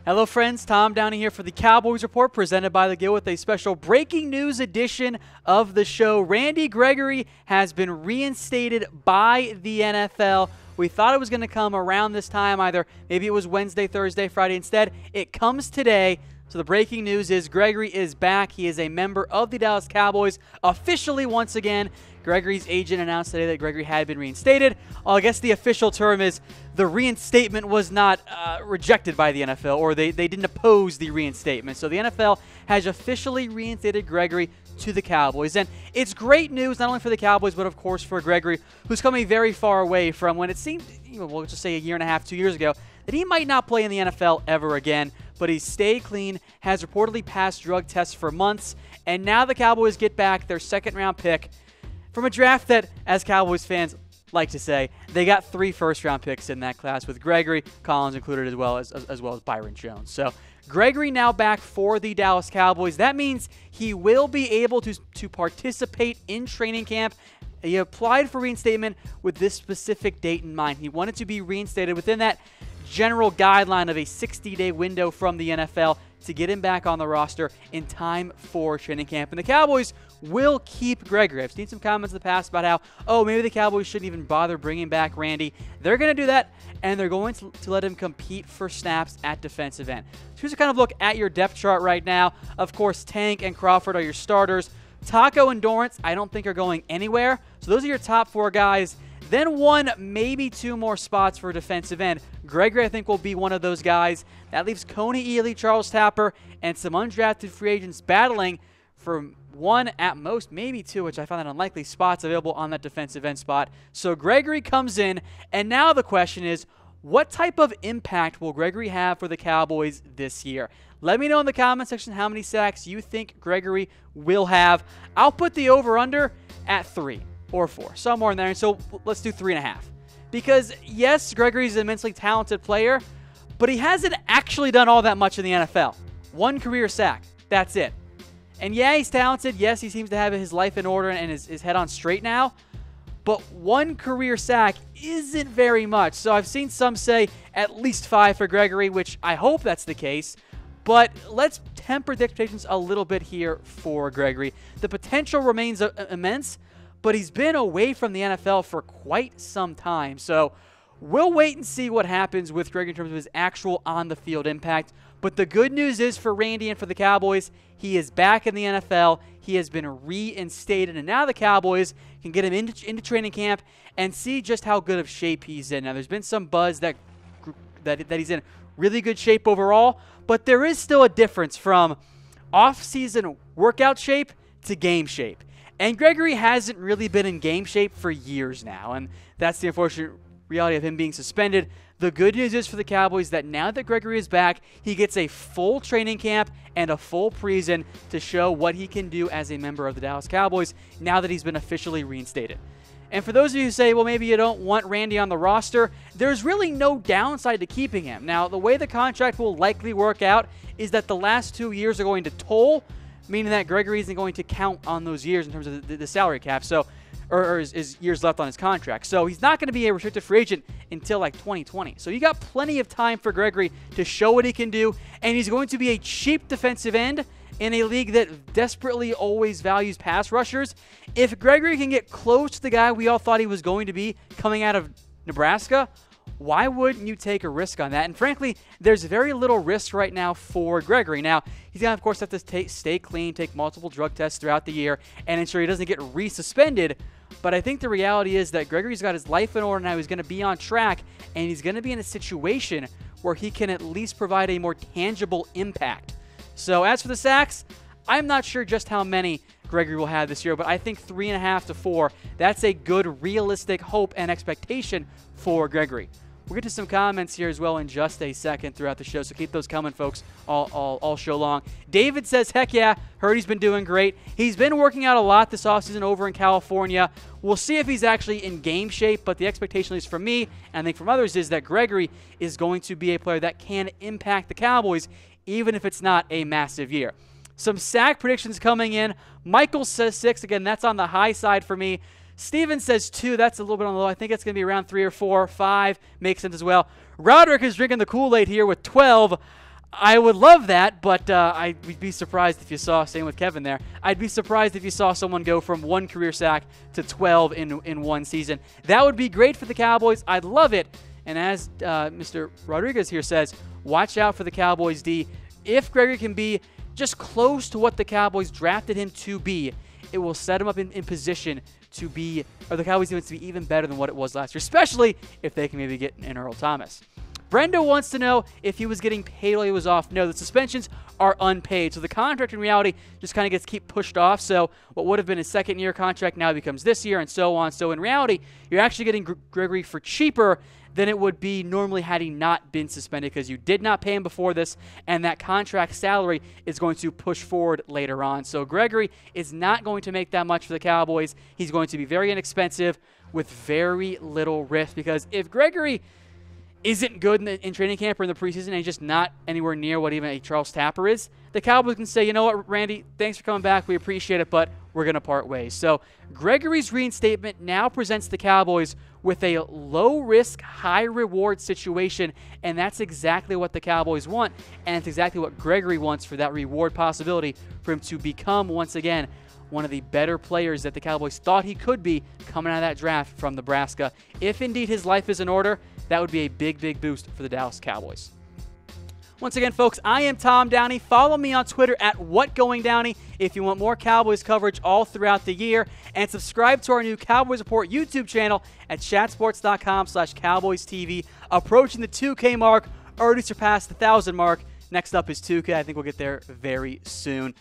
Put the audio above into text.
Hello friends, Tom Downey here for the Cowboys Report, presented by The Gill with a special breaking news edition of the show. Randy Gregory has been reinstated by the NFL. We thought it was going to come around this time, maybe it was Wednesday, Thursday, Friday. Instead, it comes today. So the breaking news is Gregory is back. He is a member of the Dallas Cowboys officially once again. Gregory's agent announced today that Gregory had been reinstated. Well, I guess the official term is the reinstatement was not rejected by the NFL, or they didn't oppose the reinstatement. So the NFL has officially reinstated Gregory to the Cowboys. And it's great news not only for the Cowboys, but of course for Gregory, who's coming very far away from when it seemed, we'll just say a year and a half, 2 years ago, that he might not play in the NFL ever again. But he's stayed clean, has reportedly passed drug tests for months, and now the Cowboys get back their second-round pick from a draft that, as Cowboys fans like to say, they got 3 first-round picks in that class, with Gregory Collins included as well as Byron Jones. So Gregory now back for the Dallas Cowboys. That means he will be able to participate in training camp. He applied for reinstatement with this specific date in mind. He wanted to be reinstated within that general guideline of a 60-day window from the NFL to get him back on the roster in time for training camp. And the Cowboys will keep Gregory. I've seen some comments in the past about how, maybe the Cowboys shouldn't even bother bringing back Randy. They're going to do that, and they're going to let him compete for snaps at defensive end. So here's a kind of look at your depth chart right now. Of course, Tank and Crawford are your starters. Taco and Dorrance, I don't think are going anywhere. So those are your top 4 guys. Then 1, maybe 2 more spots for defensive end. Gregory, I think, will be one of those guys. That leaves Coney Ely, Charles Tapper, and some undrafted free agents battling for 1 at most, maybe 2, which I find that unlikely, spots available on that defensive end spot. So Gregory comes in, and now the question is, what type of impact will Gregory have for the Cowboys this year? Let me know in the comment section how many sacks you think Gregory will have. I'll put the over-under at 3 or 4, somewhere in there. And so let's do 3.5. Because, yes, Gregory's an immensely talented player, but he hasn't actually done all that much in the NFL. 1 career sack. That's it. And yeah, he's talented. Yes, he seems to have his life in order and his head on straight now. But 1 career sack isn't very much. So I've seen some say at least 5 for Gregory, which I hope that's the case. But let's temper the expectations a little bit here for Gregory. The potential remains immense, but he's been away from the NFL for quite some time. So we'll wait and see what happens with Gregory in terms of his actual on-the-field impact. But the good news is for Randy and for the Cowboys, he is back in the NFL. He has been reinstated, and now the Cowboys can get him into training camp and see just how good of shape he's in. Now, there's been some buzz that he's in really good shape overall, but there is still a difference from off-season workout shape to game shape. And Gregory hasn't really been in game shape for years now, and that's the unfortunate reality of him being suspended. The good news is for the Cowboys that now that Gregory is back, he gets a full training camp and a full preseason to show what he can do as a member of the Dallas Cowboys now that he's been officially reinstated. And for those of you who say, well, maybe you don't want Randy on the roster, there's really no downside to keeping him. Now, the way the contract will likely work out is that the last 2 years are going to toll, meaning that Gregory isn't going to count on those years in terms of the salary cap, or his years left on his contract. So he's not going to be a restricted free agent until like 2020. So you got plenty of time for Gregory to show what he can do, and he's going to be a cheap defensive end in a league that desperately always values pass rushers. If Gregory can get close to the guy we all thought he was going to be coming out of Nebraska, why wouldn't you take a risk on that? And frankly, there's very little risk right now for Gregory. Now, he's going to, of course, have to stay clean, take multiple drug tests throughout the year, and ensure he doesn't get resuspended. But I think the reality is that Gregory's got his life in order now. He's going to be on track, and he's going to be in a situation where he can at least provide a more tangible impact. So as for the sacks, I'm not sure just how many Gregory will have this year, but I think 3.5 to 4, that's a good realistic hope and expectation for Gregory. We'll get to some comments here as well in just a second throughout the show, so keep those coming, folks, all show long. David says, heck yeah, heard he's been doing great. He's been working out a lot this offseason over in California. We'll see if he's actually in game shape, but the expectation, at least from me, and I think from others, is that Gregory is going to be a player that can impact the Cowboys, even if it's not a massive year. Some sack predictions coming in. Michael says 6. Again, that's on the high side for me. Steven says 2. That's a little bit on the low. I think it's going to be around 3 or 4. 5 makes sense as well. Roderick is drinking the Kool-Aid here with 12. I would love that, but I'd be surprised if you saw, same with Kevin there, I'd be surprised if you saw someone go from 1 career sack to 12 in one season. That would be great for the Cowboys. I'd love it. And as Mr. Rodriguez here says, watch out for the Cowboys D. If Gregory can be just close to what the Cowboys drafted him to be, it will set him up in position to be, or the Cowboys defense to be even better than what it was last year, especially if they can maybe get an Earl Thomas. Brendo wants to know if he was getting paid while he was off. No, the suspensions are unpaid. So the contract in reality just kind of keep pushed off. So what would have been his second-year contract now becomes this year and so on. So in reality, you're actually getting Gregory for cheaper than it would be normally had he not been suspended, because you did not pay him before this, and that contract salary is going to push forward later on. So Gregory is not going to make that much for the Cowboys. He's going to be very inexpensive with very little risk, because if Gregory isn't good in training camp or in the preseason and he's just not anywhere near what even a Charles Tapper is, the Cowboys can say, you know what, Randy, thanks for coming back. We appreciate it, but we're going to part ways. So Gregory's reinstatement now presents the Cowboys with a low-risk, high-reward situation, and that's exactly what the Cowboys want, and it's exactly what Gregory wants for that reward possibility for him to become, once again, one of the better players that the Cowboys thought he could be coming out of that draft from Nebraska. If indeed his life is in order, that would be a big, big boost for the Dallas Cowboys. Once again, folks, I am Tom Downey. Follow me on Twitter at WhatGoingDowney if you want more Cowboys coverage all throughout the year. And subscribe to our new Cowboys Report YouTube channel at chatsports.com/CowboysTV. Approaching the 2K mark, already surpassed the 1,000 mark. Next up is 2K. I think we'll get there very soon.